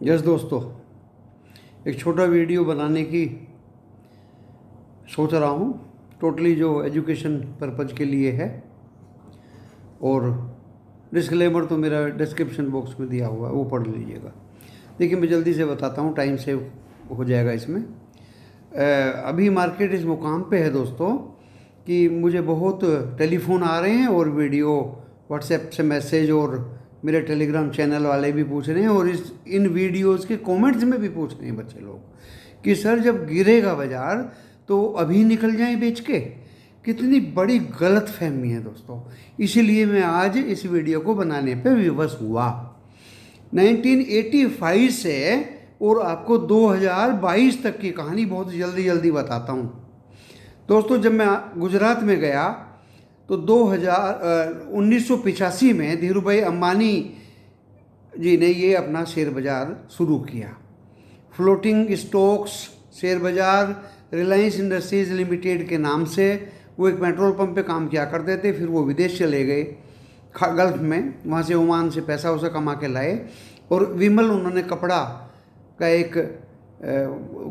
Yes दोस्तों, एक छोटा वीडियो बनाने की सोच रहा हूँ। टोटली जो एजुकेशन पर्पज़ के लिए है, और डिस्क्लेमर तो मेरा डिस्क्रिप्शन बॉक्स में दिया हुआ है, वो पढ़ लीजिएगा। देखिए, मैं जल्दी से बताता हूँ, टाइम सेव हो जाएगा इसमें। अभी मार्केट इस मुकाम पे है दोस्तों कि मुझे बहुत टेलीफोन आ रहे हैं और वीडियो व्हाट्सएप से मैसेज, और मेरे टेलीग्राम चैनल वाले भी पूछ रहे हैं, और इन वीडियोस के कमेंट्स में भी पूछ रहे हैं बच्चे लोग कि सर जब गिरेगा बाज़ार तो अभी निकल जाएं बेच के। कितनी बड़ी गलत फहमी है दोस्तों। इसीलिए मैं आज इस वीडियो को बनाने पे विवश हुआ। 1985 से और आपको 2022 तक की कहानी बहुत जल्दी जल्दी बताता हूँ दोस्तों। जब मैं गुजरात में गया तो 1985 में धीरू भाई अंबानी जी ने ये अपना शेयर बाज़ार शुरू किया। फ्लोटिंग स्टॉक्स शेयर बाज़ार रिलायंस इंडस्ट्रीज़ लिमिटेड के नाम से। वो एक पेट्रोल पंप पे काम किया करते थे, फिर वो विदेश चले गए गल्फ़ में, वहाँ से ओमान से पैसा उसे कमा के लाए, और विमल उन्होंने कपड़ा का एक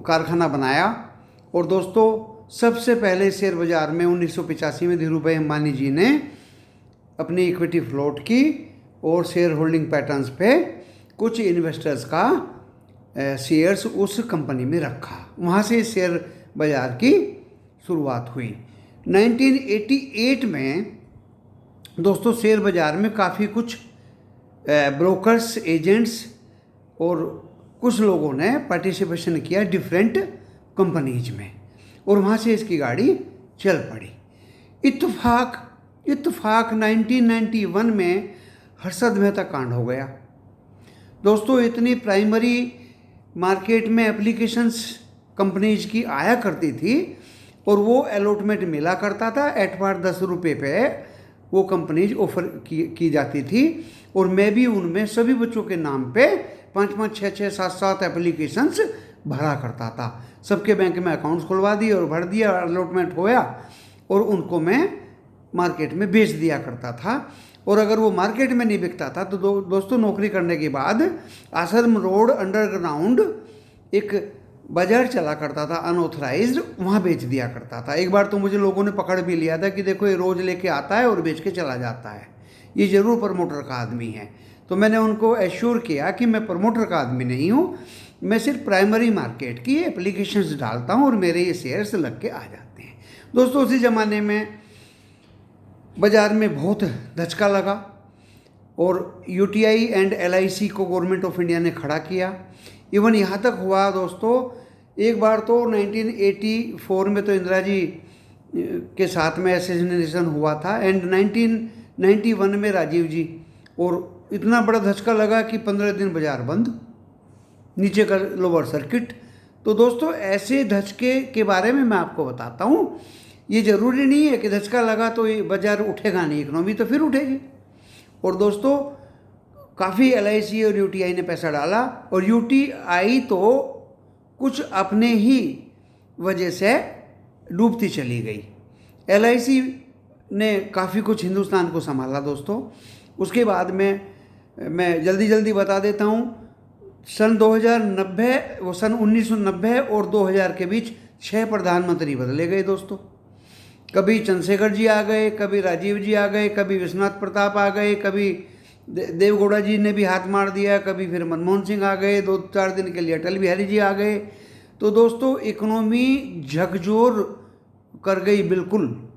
कारखाना बनाया। और दोस्तों, सबसे पहले शेयर बाज़ार में 1985 में धीरू भाई अंबानी जी ने अपनी इक्विटी फ्लोट की और शेयर होल्डिंग पैटर्न्स पे कुछ इन्वेस्टर्स का शेयर्स उस कंपनी में रखा। वहाँ से शेयर बाज़ार की शुरुआत हुई। 1988 में दोस्तों शेयर बाज़ार में काफ़ी कुछ ब्रोकर्स, एजेंट्स और कुछ लोगों ने पार्टिसिपेशन किया डिफरेंट कंपनीज में, और वहाँ से इसकी गाड़ी चल पड़ी। इत्तेफाक 1991 में हर्षद मेहता कांड हो गया दोस्तों। इतनी प्राइमरी मार्केट में एप्लीकेशंस कंपनीज की आया करती थी, और वो अलॉटमेंट मिला करता था। एटवार 10 रुपये पे वो कंपनीज ऑफर की जाती थी, और मैं भी उनमें सभी बच्चों के नाम पे 5-5, 6-6, 7-7 एप्लीकेशंस भरा करता था। सबके बैंक में अकाउंट्स खुलवा दिए और भर दिया, अलॉटमेंट होया, और उनको मैं मार्केट में बेच दिया करता था। और अगर वो मार्केट में नहीं बिकता था तो दोस्तों नौकरी करने के बाद आश्रम रोड अंडरग्राउंड एक बाजार चला करता था अनऑथराइज्ड, वहाँ बेच दिया करता था। एक बार तो मुझे लोगों ने पकड़ भी लिया था कि देखो ये रोज़ लेके आता है और बेच के चला जाता है, ये ज़रूर प्रमोटर का आदमी है। तो मैंने उनको एश्योर किया कि मैं प्रमोटर का आदमी नहीं हूँ, मैं सिर्फ प्राइमरी मार्केट की एप्लीकेशंस डालता हूँ और मेरे ये शेयर्स लग के आ जाते हैं। दोस्तों, उसी ज़माने में बाज़ार में बहुत धचका लगा, और यूटीआई एंड एलआईसी को गवर्नमेंट ऑफ इंडिया ने खड़ा किया। इवन यहाँ तक हुआ दोस्तों, एक बार तो 1984 में तो इंदिरा जी के साथ में असैसिनेशन हुआ था, एंड 1991 में राजीव जी, और इतना बड़ा धचका लगा कि 15 दिन बाज़ार बंद, नीचे का लोअर सर्किट। तो दोस्तों, ऐसे धचके के बारे में मैं आपको बताता हूँ। ये ज़रूरी नहीं है कि धचका लगा तो ये बाज़ार उठेगा नहीं, इकोनॉमी तो फिर उठेगी। और दोस्तों, काफ़ी एलआईसी और यूटीआई ने पैसा डाला, और यूटीआई तो कुछ अपने ही वजह से डूबती चली गई। एलआईसी ने काफ़ी कुछ हिंदुस्तान को संभाला दोस्तों। उसके बाद में मैं जल्दी जल्दी बता देता हूँ। सन 1990 और 2000 के बीच 6 प्रधानमंत्री बदले गए दोस्तों। कभी चंद्रशेखर जी आ गए, कभी राजीव जी आ गए, कभी विश्वनाथ प्रताप आ गए, कभी देवगौड़ा जी ने भी हाथ मार दिया, कभी फिर मनमोहन सिंह आ गए, 2-4 दिन के लिए अटल बिहारी जी आ गए। तो दोस्तों, इकोनॉमी झकझोर कर गई बिल्कुल।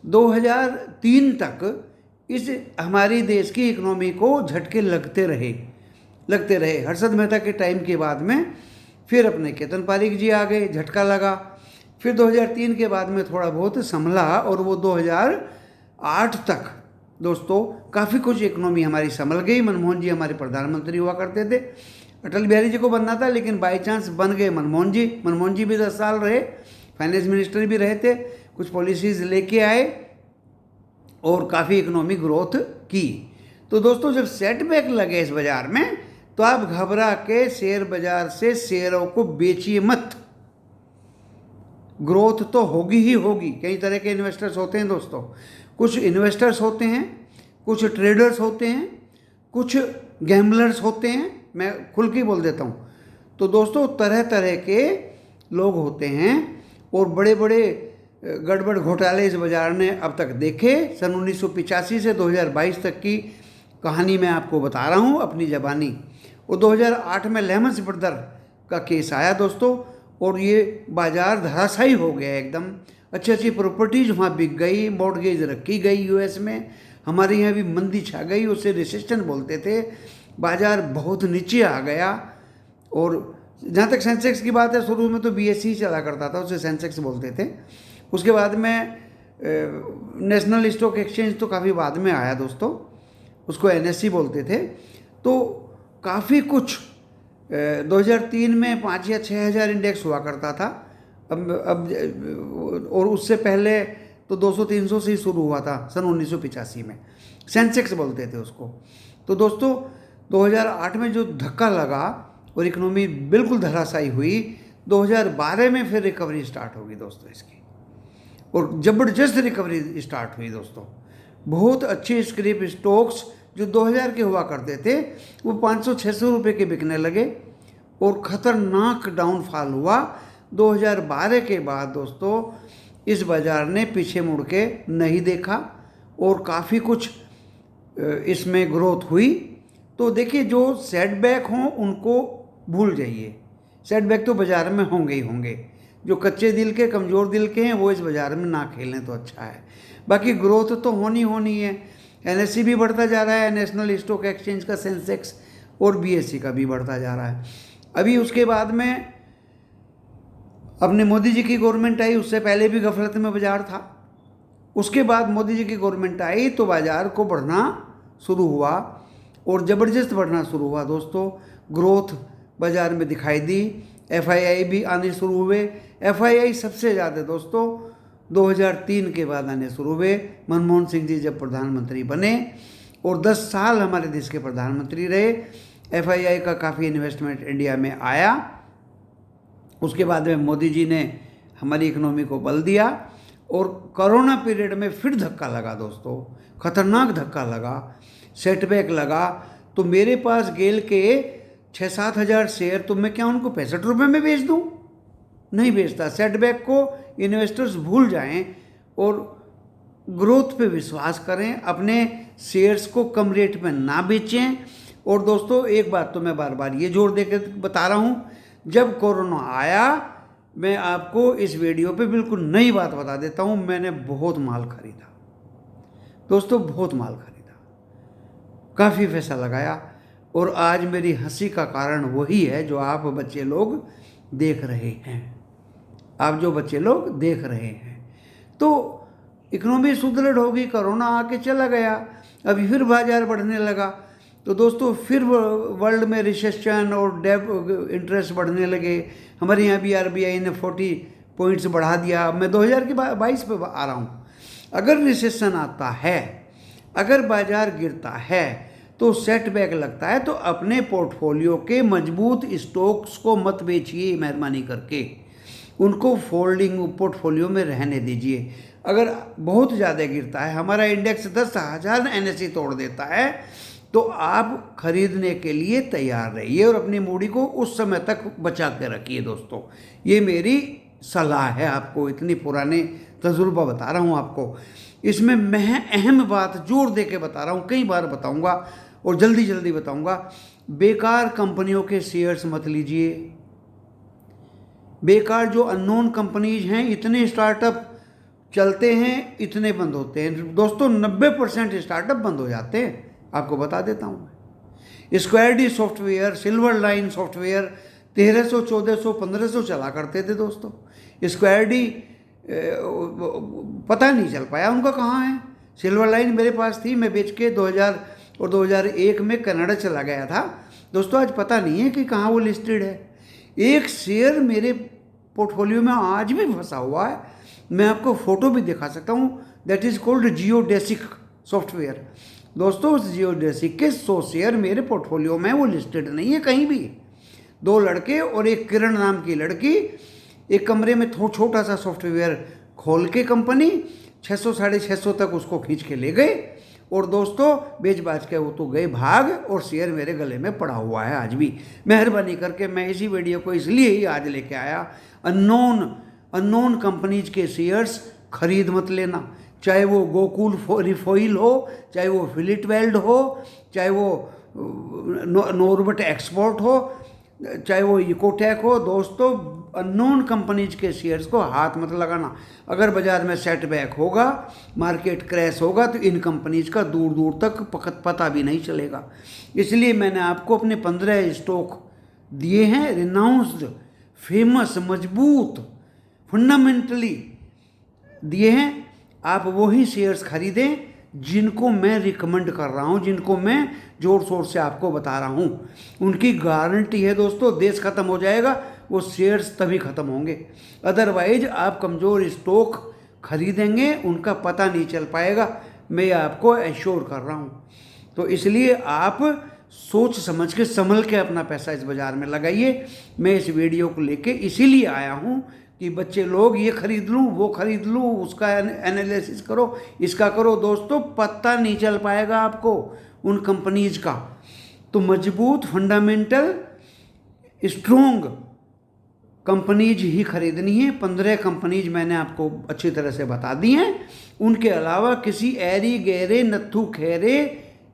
2003 तक इस हमारी देश की इकोनॉमी को झटके लगते रहे। हर्षद मेहता के टाइम के बाद में फिर अपने केतन पारीक जी आ गए, झटका लगा। फिर 2003 के बाद में थोड़ा बहुत संभला, और वो 2008 तक दोस्तों काफ़ी कुछ इकोनॉमी हमारी संभल गई। मनमोहन जी हमारे प्रधानमंत्री हुआ करते थे। अटल बिहारी जी को बनना था, लेकिन बाई चांस बन गए मनमोहन जी भी 10 साल रहे, फाइनेंस मिनिस्टर भी रहे थे, कुछ पॉलिसीज़ लेके आए और काफ़ी इकोनॉमी ग्रोथ की। तो दोस्तों, जब सेटबैक लगे इस बाज़ार में तो आप घबरा के शेयर बाज़ार से शेयरों को बेचिए मत। ग्रोथ तो होगी ही होगी। कई तरह के इन्वेस्टर्स होते हैं दोस्तों। कुछ इन्वेस्टर्स होते हैं, कुछ ट्रेडर्स होते हैं, कुछ गैम्बलर्स होते हैं, मैं खुल के बोल देता हूँ। तो दोस्तों तरह तरह के लोग होते हैं और बड़े बड़े गड़बड़ घोटाले इस बाज़ार ने अब तक देखे। सन 1985 से 2022 तक की कहानी मैं आपको बता रहा हूँ अपनी ज़बानी। और 2008 में लेमन्स ब्रदर का केस आया दोस्तों, और ये बाज़ार धराशायी हो गया एकदम। अच्छी अच्छी प्रॉपर्टीज़ वहाँ बिक गई, मॉर्गेज रखी गई यूएस में। हमारे यहाँ भी मंदी छा गई, उसे रिसेशन बोलते थे। बाज़ार बहुत नीचे आ गया। और जहाँ तक सेंसेक्स की बात है, शुरू में तो बीएसई चला करता था, उसे सेंसेक्स बोलते थे। उसके बाद में नेशनल स्टॉक एक्सचेंज तो काफ़ी बाद में आया दोस्तों, उसको एनएससी बोलते थे। तो काफ़ी कुछ 2003 में 5 या 6 हज़ार इंडेक्स हुआ करता था। अब और उससे पहले तो 200-300 से ही शुरू हुआ था सन 1985 में, सेंसेक्स बोलते थे उसको। तो दोस्तों 2008 में जो धक्का लगा और इकोनॉमी बिल्कुल धराशायी हुई, 2012 में फिर रिकवरी स्टार्ट होगी दोस्तों इसकी, और ज़बरदस्त रिकवरी स्टार्ट हुई दोस्तों। बहुत अच्छे स्क्रैप स्टॉक्स जो 2000 के हुआ करते थे वो 500-600 रुपये के बिकने लगे, और ख़तरनाक डाउनफॉल हुआ 2012 के बाद दोस्तों। इस बाज़ार ने पीछे मुड़ के नहीं देखा और काफ़ी कुछ इसमें ग्रोथ हुई। तो देखिए, जो सेटबैक हों उनको भूल जाइए, सेटबैक तो बाज़ार में होंगे ही होंगे। जो कच्चे दिल के, कमज़ोर दिल के हैं, वो इस बाज़ार में ना खेलें तो अच्छा है। बाकी ग्रोथ तो होनी है। एनएससी भी बढ़ता जा रहा है, नेशनल स्टॉक एक्सचेंज का सेंसेक्स, और बीएसई का भी बढ़ता जा रहा है। अभी उसके बाद में अपने मोदी जी की गवर्नमेंट आई, उससे पहले भी गफलत में बाज़ार था। उसके बाद मोदी जी की गवर्नमेंट आई तो बाज़ार को बढ़ना शुरू हुआ, और ज़बरदस्त बढ़ना शुरू हुआ दोस्तों। ग्रोथ बाज़ार में दिखाई दी। एफआईआई भी आने शुरू हुए। एफआईआई सबसे ज़्यादा दोस्तों 2003 के बाद आने शुरू हुए। मनमोहन सिंह जी जब प्रधानमंत्री बने और 10 साल हमारे देश के प्रधानमंत्री रहे, एफआईआई का काफ़ी इन्वेस्टमेंट इंडिया में आया। उसके बाद में मोदी जी ने हमारी इकोनॉमी को बल दिया, और कोरोना पीरियड में फिर धक्का लगा दोस्तों, खतरनाक धक्का लगा, सेटबैक लगा। तो मेरे पास गेल के 6-7 हज़ार शेयर, तो मैं क्या उनको 65 रुपये में बेच दूँ? नहीं बेचता। सेटबैक को इन्वेस्टर्स भूल जाएं और ग्रोथ पे विश्वास करें, अपने शेयर्स को कम रेट में ना बेचें। और दोस्तों एक बात तो मैं बार बार ये जोर देकर बता रहा हूँ, जब कोरोना आया, मैं आपको इस वीडियो पे बिल्कुल नई बात बता देता हूँ, मैंने बहुत माल खरीदा दोस्तों, बहुत माल खरीदा, काफ़ी पैसा लगाया, और आज मेरी हंसी का कारण वही है जो आप बच्चे लोग देख रहे हैं। आप जो बच्चे लोग देख रहे हैं, तो इकोनॉमी सुदृढ़ होगी, कोरोना आके चला गया, अभी फिर बाजार बढ़ने लगा। तो दोस्तों फिर वर्ल्ड में रिसेशन और डेब इंटरेस्ट बढ़ने लगे। हमारे यहाँ भी आरबीआई ने 40 पॉइंट्स बढ़ा दिया। मैं 2022 पे आ रहा हूँ। अगर रिसेशन आता है, अगर बाजार गिरता है, तो सेटबैक लगता है, तो अपने पोर्टफोलियो के मजबूत स्टॉक्स को मत बेचिए, मेहरबानी करके उनको फोल्डिंग पोर्टफोलियो में रहने दीजिए। अगर बहुत ज़्यादा गिरता है, हमारा इंडेक्स 10,000 एनएससी तोड़ देता है, तो आप खरीदने के लिए तैयार रहिए और अपनी मूड़ी को उस समय तक बचा के रखिए दोस्तों। ये मेरी सलाह है आपको, इतनी पुराने तजुर्बा बता रहा हूँ आपको। इसमें मैं अहम बात जोर दे के बता रहा हूँ, कई बार बताऊँगा और जल्दी जल्दी बताऊँगा। बेकार कंपनियों के शेयर्स मत लीजिए। बेकार जो अननोन कंपनीज हैं, इतने स्टार्टअप चलते हैं, इतने बंद होते हैं दोस्तों। 90% स्टार्टअप बंद हो जाते हैं, आपको बता देता हूँ मैं। Square D software, silver line software 1300, 1400, 1500 चला करते थे दोस्तों। स्क्वायर डी पता नहीं चल पाया उनका कहाँ है। सिल्वर लाइन मेरे पास थी, मैं बेच के 2000 और 2001 में कनाडा चला गया था दोस्तों। आज पता नहीं है कि कहाँ वो लिस्टेड है। एक शेयर मेरे पोर्टफोलियो में आज भी फंसा हुआ है, मैं आपको फ़ोटो भी दिखा सकता हूँ। That is called geodesic software दोस्तों। उस जियोडेसिक के 100 शेयर मेरे पोर्टफोलियो में, वो लिस्टेड नहीं है कहीं भी। 2 लड़के और एक किरण नाम की लड़की एक कमरे में छोटा सा सॉफ्टवेयर खोल के कंपनी 600 साढ़े 600 तक उसको खींच के ले गए, और दोस्तों बेच बाच के वो तो गए भाग, और शेयर मेरे गले में पड़ा हुआ है आज भी। मेहरबानी करके मैं इसी वीडियो को इसलिए ही आज लेके आया, अननोन कंपनीज के शेयर्स खरीद मत लेना, चाहे वो गोकुल रिफॉइल हो, चाहे वो फिलिट वेल्ड हो, चाहे वो नॉर्बट एक्सपोर्ट हो, चाहे वो इकोटेक हो। दोस्तों अननोन कंपनीज के शेयर्स को हाथ मत लगाना। अगर बाजार में सेटबैक होगा, मार्केट क्रैश होगा, तो इन कंपनीज का दूर दूर तक पता भी नहीं चलेगा। इसलिए मैंने आपको अपने 15 स्टॉक दिए हैं, रिनाउंस्ड, फेमस, मजबूत, फंडामेंटली दिए हैं। आप वही शेयर्स खरीदें जिनको मैं रिकमेंड कर रहा हूं, जिनको मैं जोर शोर से आपको बता रहा हूं। उनकी गारंटी है दोस्तों, देश खत्म हो जाएगा, वो शेयर्स तभी खत्म होंगे। अदरवाइज आप कमज़ोर स्टॉक खरीदेंगे, उनका पता नहीं चल पाएगा, मैं आपको एश्योर कर रहा हूं। तो इसलिए आप सोच समझ के, संभल के अपना पैसा इस बाज़ार में लगाइए। मैं इस वीडियो को लेके इसीलिए आया हूं कि बच्चे लोग ये खरीद लूँ, वो खरीद लूँ, उसका एनालिसिस करो, इसका करो। दोस्तों पता नहीं चल पाएगा आपको उन कंपनीज का। तो मजबूत, फंडामेंटल, स्ट्रोंग कंपनीज ही खरीदनी है। 15 कंपनीज मैंने आपको अच्छी तरह से बता दी हैं। उनके अलावा किसी ऐरी गहरे नत्थु खेरे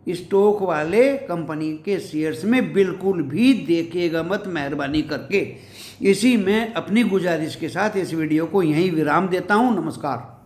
स्टॉक वाले कंपनी के शेयर्स में बिल्कुल भी देखिएगा मत, मेहरबानी करके। इसी में अपनी गुजारिश के साथ इस वीडियो को यहीं विराम देता हूं। नमस्कार।